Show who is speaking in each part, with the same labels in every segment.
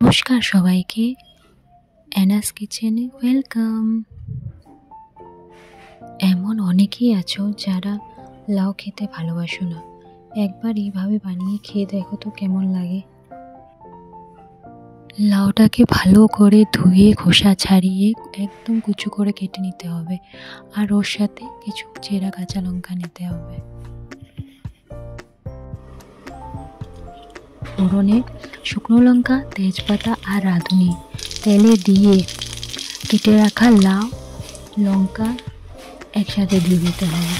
Speaker 1: নমস্কার সবাইকে, অ্যানাস কিচেনে ওয়েলকাম। এমন অনেকেই আছো যারা লাউ খেতে ভালোবাসো না। একবার এইভাবে বানিয়ে খেয়ে দেখো তো কেমন লাগে। লাউটাকে ভালো করে ধুয়ে খোসা ছাড়িয়ে একদম কুচো করে কেটে নিতে হবে, আর ওর সাথে কিছু চেরা কাঁচা লঙ্কা নিতে হবে। ফোড়নে শুকনো লঙ্কা, তেজপাতা আর রাঁধুনি তেলে দিয়ে কেটে রাখা লাউ লঙ্কা একসাথে দিয়ে দিতে হবে।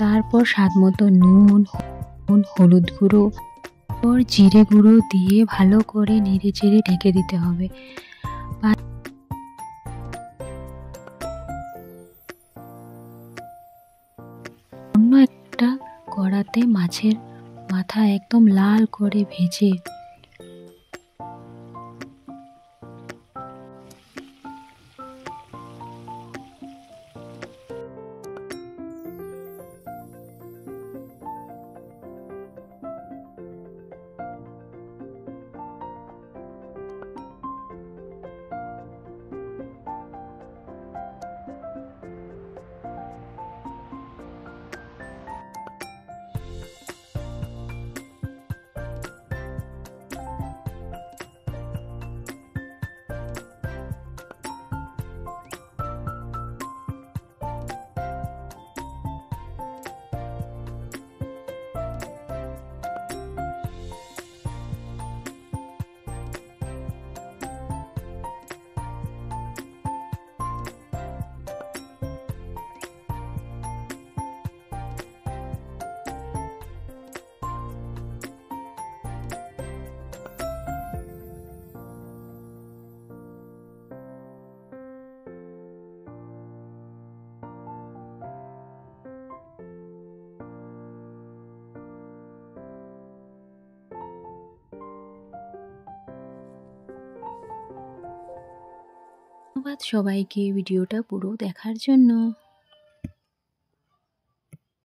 Speaker 1: তারপর স্বাদ মতো নুন, হলুদ গুঁড়ো আর জিরে গুঁড়ো দিয়ে ভালো করে নেড়ে চেড়ে ঢেকে দিতে হবে। অন্য একটা কড়াতে মাছের মাথা একদম লাল করে ভেজে ধন্যবাদ সবাইকে ভিডিওটা পুরো দেখার জন্য।